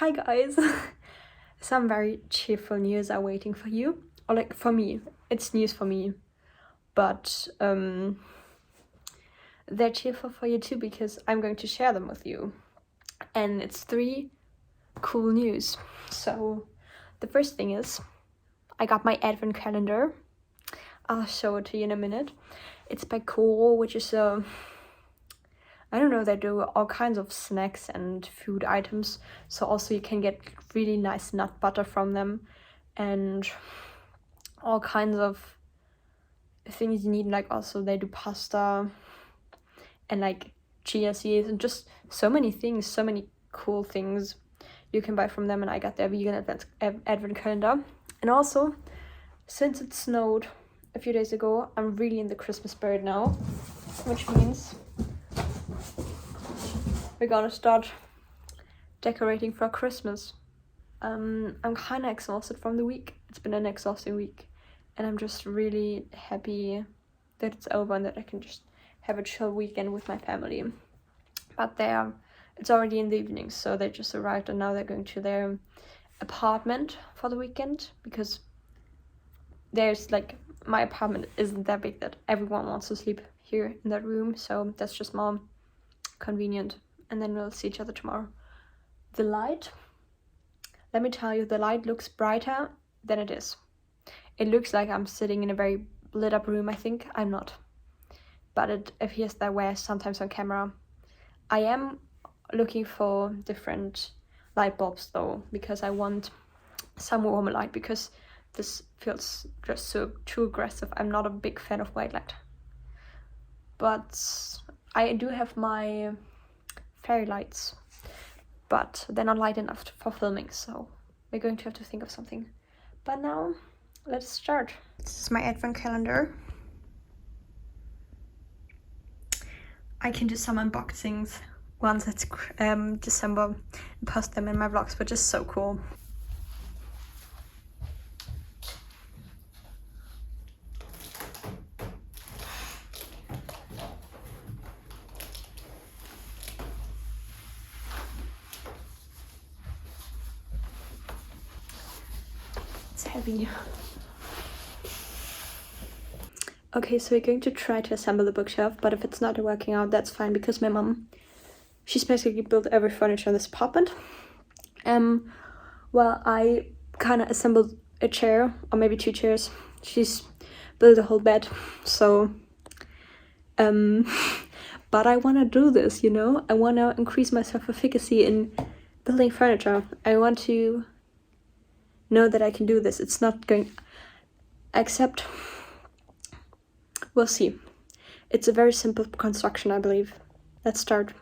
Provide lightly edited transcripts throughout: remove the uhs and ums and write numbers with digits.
Hi guys! Some very cheerful news are waiting for you. Or like for me. It's news for me. But they're cheerful for you too because I'm going to share them with you. And it's 3 cool news. So the first thing is I got my advent calendar. I'll show it to you in a minute. It's by Cool, which is I don't know, they do all kinds of snacks and food items. So also you can get really nice nut butter from them and all kinds of things you need. Like also they do pasta and like chia seeds and just so many things, so many cool things you can buy from them. And I got their vegan advent calendar. And also, since it snowed a few days ago, I'm really in the Christmas spirit now, which means we're gonna start decorating for Christmas. I'm kind of exhausted from the week. It's been an exhausting week, and I'm just really happy that it's over and that I can just have a chill weekend with my family. But it's already in the evening, so they just arrived and now they're going to their apartment for the weekend because there's like, my apartment isn't that big that everyone wants to sleep here in that room, so that's just more convenient. And then we'll see each other tomorrow. The light, let me tell you, the light looks brighter than it is. It looks like I'm sitting in a very lit up room. I think I'm not, but it appears that way sometimes on camera. I am looking for different light bulbs though, because I want some warmer light, because this feels just so too aggressive. I'm not a big fan of white light, but I do have my fairy lights, but they're not light enough for filming, so we're going to have to think of something. But now let's start. This is my advent calendar. I can do some unboxings once it's December and post them in my vlogs, which is so cool. It's heavy. Okay, so we're going to try to assemble the bookshelf, but if it's not working out, that's fine, because my mom, she's basically built every furniture in this apartment. Well, I kind of assembled a chair, or maybe 2 chairs. She's built a whole bed, so but I want to do this, you know? I want to increase my self-efficacy in building furniture. I want to know that I can do this. It's not going, except we'll see. It's a very simple construction, I believe. Let's start.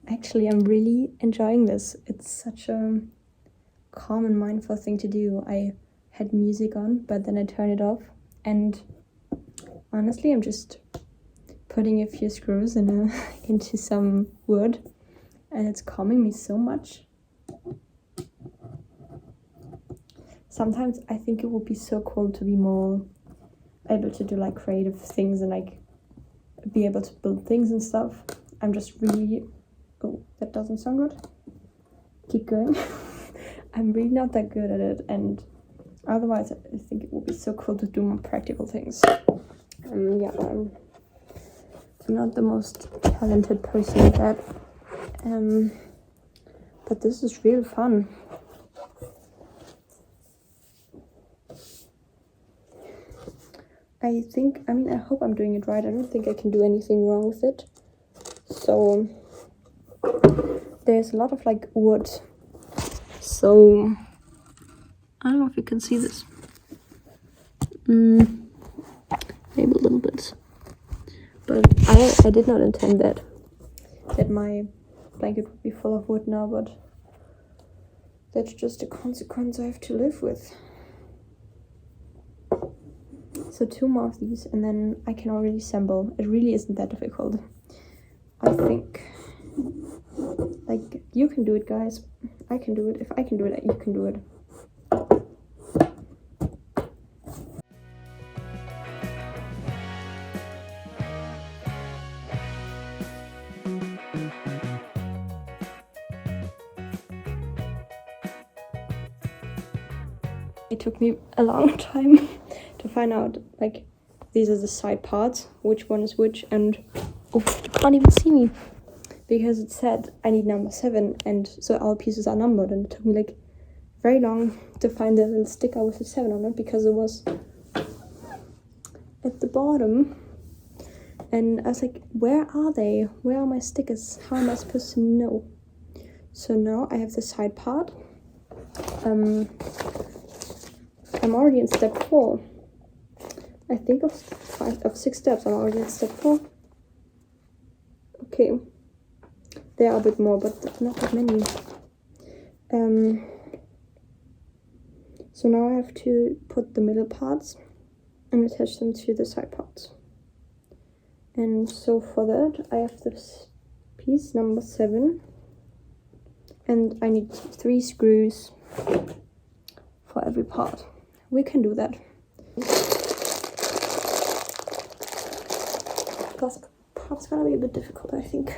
Actually, I'm really enjoying this. It's such a calm and mindful thing to do. I had music on, but then I turned it off, and honestly, I'm just putting a few screws into some wood, and it's calming me so much. Sometimes I think it would be so cool to be more able to do like creative things and like be able to build things and stuff. I'm just really, oh, that doesn't sound good. Keep going. I'm really not that good at it, and Otherwise, I think it would be so cool to do more practical things. Yeah, I'm not the most talented person at that. But this is real fun. I hope I'm doing it right. I don't think I can do anything wrong with it. So there's a lot of like wood. So I don't know if you can see this. Maybe a little bit. But I did not intend that my blanket would be full of wood now, but that's just a consequence I have to live with. So 2 more of these and then I can already assemble. It really isn't that difficult, I think. Like, you can do it, guys. I can do it. If I can do it, you can do it. It took me a long time to find out, like, these are the side parts, which one is which, and oh, you can't even see me because it said I need number 7, and so all pieces are numbered, and it took me like very long to find the little sticker with the 7 on it because it was at the bottom, and I was like, where are they? Where are my stickers? How am I supposed to know? So now I have the side part. I'm already in step 4. I think of 6 steps. I'm already in step 4. Okay, there are a bit more, but not that many. So now I have to put the middle parts and attach them to the side parts. And so for that, I have this piece number 7, and I need 3 screws for every part. We can do that. Plus, part's gonna be a bit difficult, I think.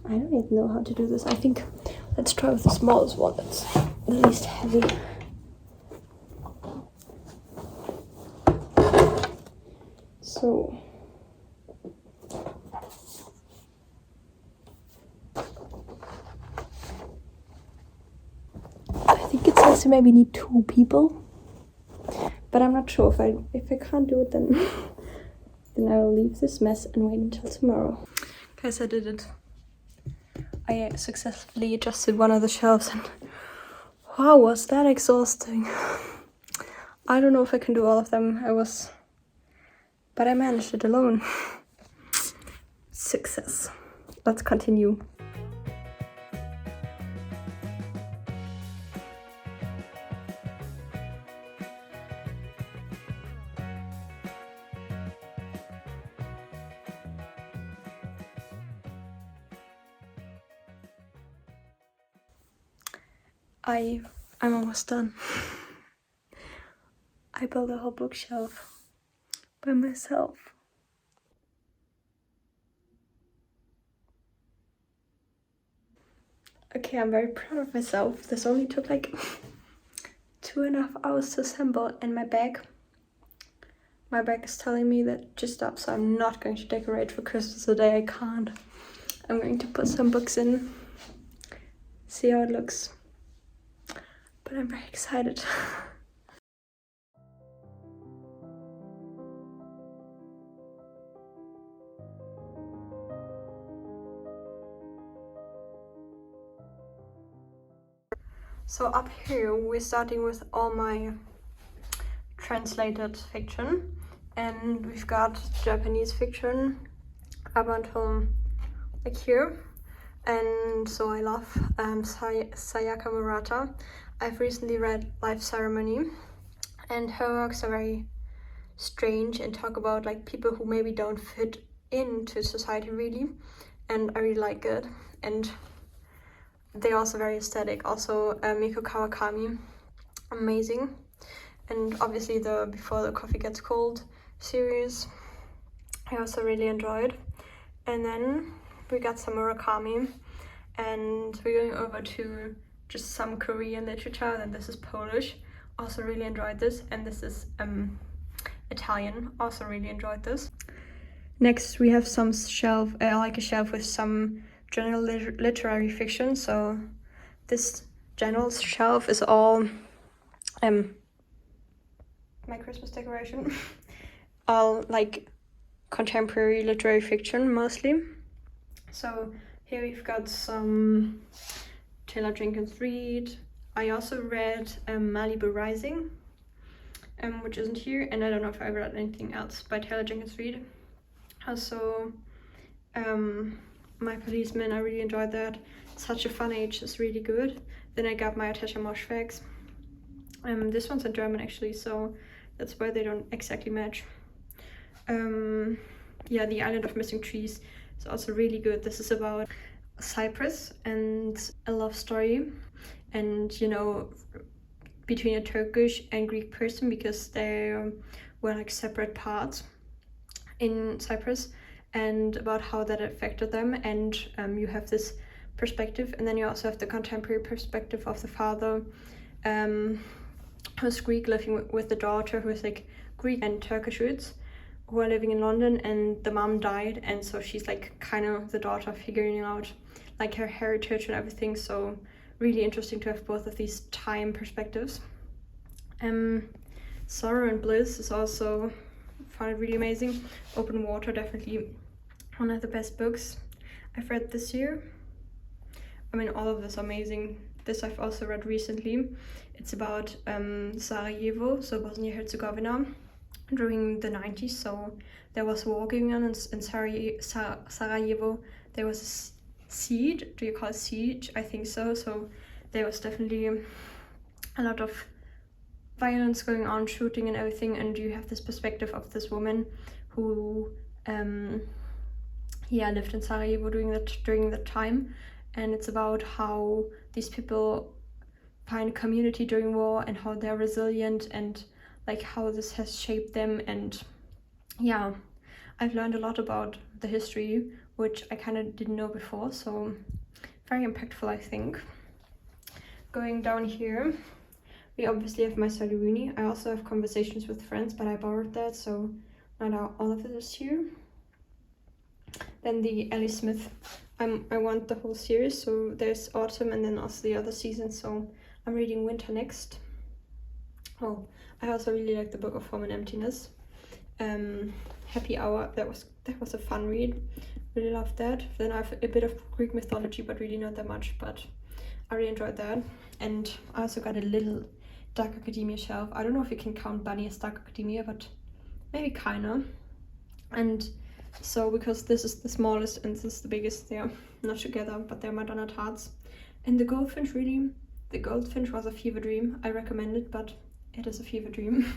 I don't even know how to do this. I think let's try with the smallest one that's the least heavy. So I think it says you maybe need 2 people, but I'm not sure. If I can't do it, then then I will leave this mess and wait until tomorrow. Guys, I did it. I successfully adjusted one of the shelves, and wow, was that exhausting. I don't know if I can do all of them. But I managed it alone. Success. Let's continue. I'm almost done. I built a whole bookshelf by myself. Okay, I'm very proud of myself. This only took like 2.5 hours to assemble, and my bag is telling me that just stop, so I'm not going to decorate for Christmas today. I can't. I'm going to put some books in, see how it looks. But I'm very excited. So up here we're starting with all my translated fiction, and we've got Japanese fiction up until like here. And so I love Sayaka Murata. I've recently read Life Ceremony, and her works are very strange and talk about like people who maybe don't fit into society really, and I really like it. And they're also very aesthetic. Also Miko Kawakami, amazing. And obviously the Before the Coffee Gets Cold series, I also really enjoyed. And then we got some Murakami, and we're going over to just some Korean literature, and this is Polish. Also really enjoyed this, and this is Italian. Also really enjoyed this. Next we have some shelf, like a shelf with some general literary fiction. So this general shelf is all my Christmas decoration. All like contemporary literary fiction mostly. So here we've got some Taylor Jenkins Reid. I also read Malibu Rising, which isn't here, and I don't know if I read anything else by Taylor Jenkins Reid. Also, My Policeman, I really enjoyed that. Such a Fun Age is really good. Then I got my Atasha Moshfegs. This one's in German actually, so that's why they don't exactly match. Yeah, The Island of Missing Trees is also really good. This is about Cyprus and a love story, and you know, between a Turkish and Greek person, because they were like separate parts in Cyprus, and about how that affected them. And you have this perspective, and then you also have the contemporary perspective of the father, who's Greek, living with the daughter who is like Greek and Turkish roots, who are living in London, and the mom died, and so she's like kind of the daughter figuring out like her heritage and everything. So really interesting to have both of these time perspectives. Sorrow and Bliss is also, found it really amazing. Open Water, definitely one of the best books I've read this year. I mean, all of this amazing. This I've also read recently. It's about Sarajevo, so Bosnia-Herzegovina, during the 90s. So there was war going on in Sarajevo. There was a siege. Do you call it siege? I think so. So there was definitely a lot of violence going on, shooting and everything, and you have this perspective of this woman who lived in Sarajevo during that time, and it's about how these people find community during war and how they're resilient, and like how this has shaped them. And yeah, I've learned a lot about the history, which I kind of didn't know before, so very impactful, I think. Going down here, we obviously have my Saluni. I also have Conversations with Friends, but I borrowed that, so not all of it is here. Then the Ellie Smith. I want the whole series, so there's autumn and then also the other seasons, so I'm reading winter next. Oh, I also really like the Book of Form and Emptiness. Happy Hour, that was a fun read. Really loved that. Then I have a bit of Greek mythology, but really not that much, but I really enjoyed that. And I also got a little Dark Academia shelf. I don't know if you can count Bunny as Dark Academia, but maybe kinda. And so because this is the smallest and this is the biggest, they're not together, but they're Madonna tarts. And the Goldfinch, really, the Goldfinch was a fever dream. I recommend it, but it is a fever dream.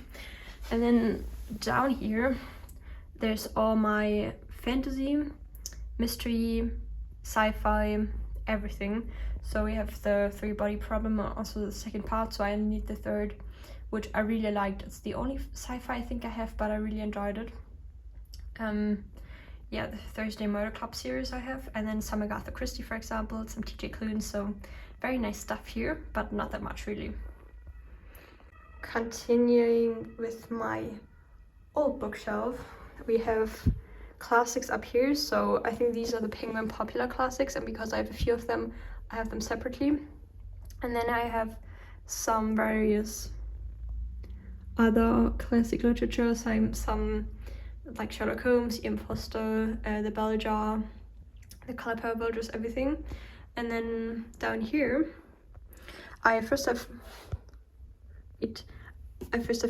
And then down here, there's all my fantasy, mystery, sci-fi, everything. So we have the Three Body Problem, also the second part, so I need the third, which I really liked. It's the only sci-fi I think I have, but I really enjoyed it. Yeah, the Thursday Murder Club series I have, and then some Agatha Christie, for example, some TJ Klune, so very nice stuff here, but not that much really. Continuing with my old bookshelf, we have classics up here, so I think these are the Penguin Popular Classics, and because I have a few of them, I have them separately. And then I have some various other classic literature, some like Sherlock Holmes, Ian Foster, the Bell Jar, the Color Purple Bulges, everything. And then down here, I first have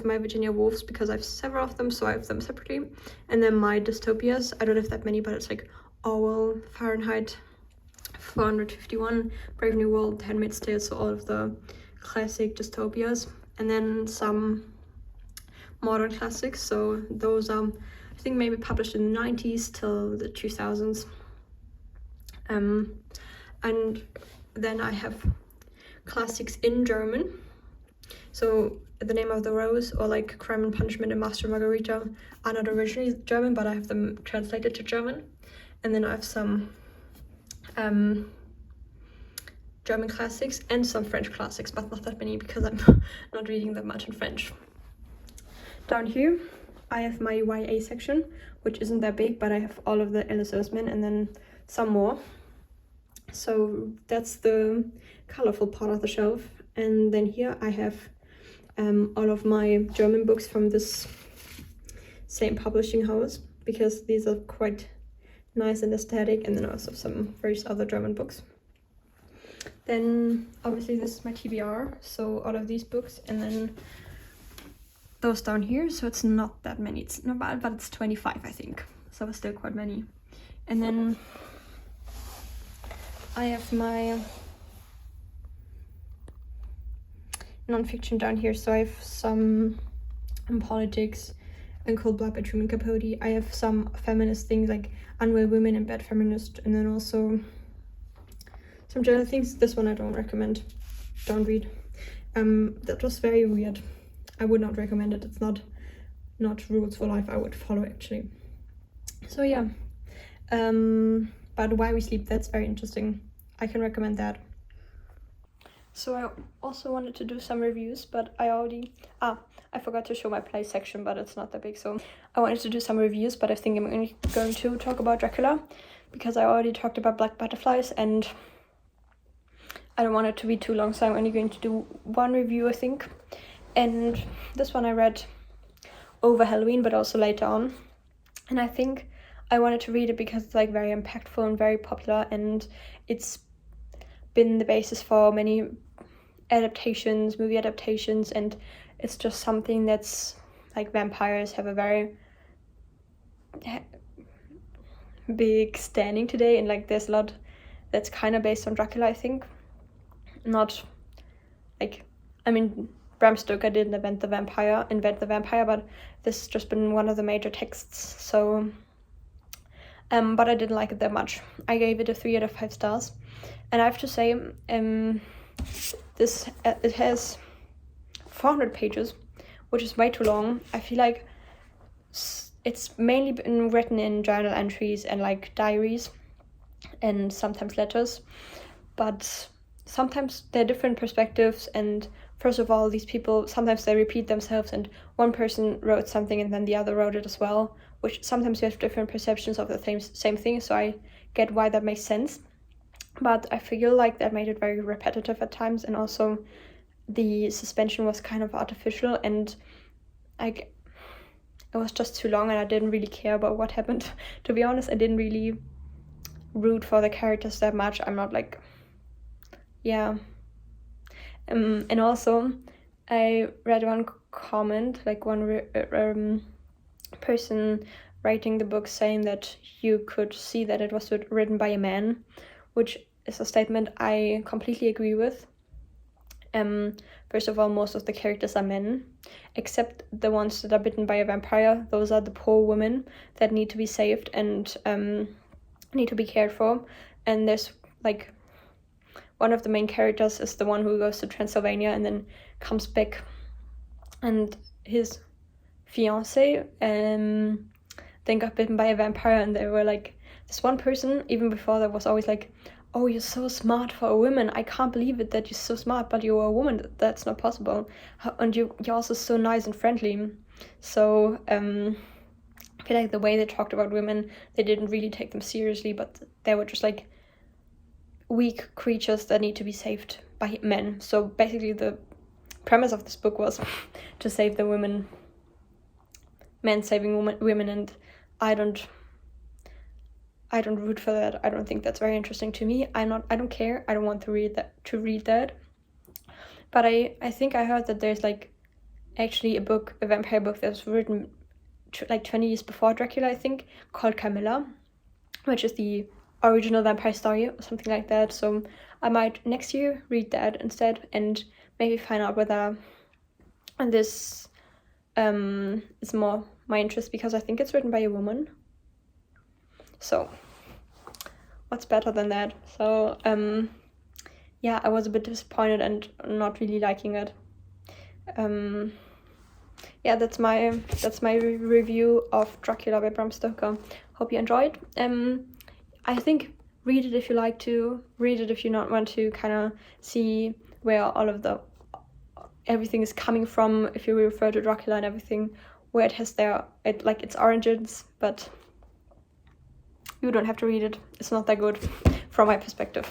my Virginia Woolfs, because I have several of them, so I have them separately. And then my dystopias, I don't have that many, but it's like Orwell, Fahrenheit 451, Brave New World, Handmaid's Tale, so all of the classic dystopias. And then some modern classics, so those are I think maybe published in the 90s till the 2000s. And then I have classics in German, so The Name of the Rose, or like Crime and Punishment and Master Margarita are not originally German, but I have them translated to German. And then I have some German classics and some French classics, but not that many because I'm not reading that much in French. Down here I have my YA section, which isn't that big, but I have all of the Alice Oseman and then some more. So that's the colorful part of the shelf. And then here I have all of my German books from this same publishing house, because these are quite nice and aesthetic, and then also some various other German books. Then obviously this is my TBR, so all of these books, and then those down here, so it's not that many, it's not bad, but it's 25 I think, so it's still quite many. And then I have my non-fiction down here, so I have some politics and Cold Blood by Truman Capote. I have some feminist things like Unwell Women and Bad Feminist, and then also some general things. This one I don't recommend, don't read. That was very weird. I would not recommend it. It's not rules for life I would follow actually. So yeah, but Why We Sleep, that's very interesting. I can recommend that. So I also wanted to do some reviews, but I forgot to show my play section, but it's not that big. So I wanted to do some reviews, but I think I'm only going to talk about Dracula because I already talked about Black Butterflies and I don't want it to be too long, so I'm only going to do one review I think. And this one I read over Halloween, but also later on, and I think I wanted to read it because it's like very impactful and very popular, and it's been the basis for many adaptations, movie adaptations, and it's just something that's like vampires have a very big standing today, and like there's a lot that's kind of based on Dracula, I think. Not like, I mean, Bram Stoker didn't invent the vampire, but this has just been one of the major texts. So but I didn't like it that much. I gave it a 3 out of 5 stars, and I have to say this it has 400 pages, which is way too long. I feel like it's mainly been written in journal entries and like diaries and sometimes letters, but sometimes they're different perspectives, and first of all, these people, sometimes they repeat themselves, and one person wrote something and then the other wrote it as well, which sometimes you have different perceptions of the same thing, so I get why that makes sense. But I feel like that made it very repetitive at times, and also the suspension was kind of artificial, and like it was just too long, and I didn't really care about what happened. To be honest, I didn't really root for the characters that much. I'm not like, yeah. And also I read one comment, like one person writing the book saying that you could see that it was written by a man, which is a statement I completely agree with. First of all, most of the characters are men, except the ones that are bitten by a vampire. Those are the poor women that need to be saved and need to be cared for. And there's like, one of the main characters is the one who goes to Transylvania and then comes back, and his fiance then got bitten by a vampire, and they were like, this one person, even before that, was always like, oh, you're so smart for a woman. I can't believe it that you're so smart, but you're a woman. That's not possible. And you're also so nice and friendly. So I feel like the way they talked about women, they didn't really take them seriously, but they were just like weak creatures that need to be saved by men. So basically the premise of this book was to save the women, men saving women, and I don't root for that. I don't think that's very interesting to me. I don't care. I don't want to read that. But I think I heard that there's like actually a vampire book that was written like 20 years before Dracula, I think, called Camilla, which is the original vampire story or something like that. So I might next year read that instead, and maybe find out whether this is more my interest, because I think it's written by a woman. So what's better than that? So yeah, I was a bit disappointed and not really liking it. Yeah, that's my review of Dracula by Bram Stoker. Hope you enjoyed. I think read it if you like to, read it if you not want to kind of see where all of the everything is coming from, if you refer to Dracula and everything, where it has its origins, but you don't have to read it. It's not that good from my perspective.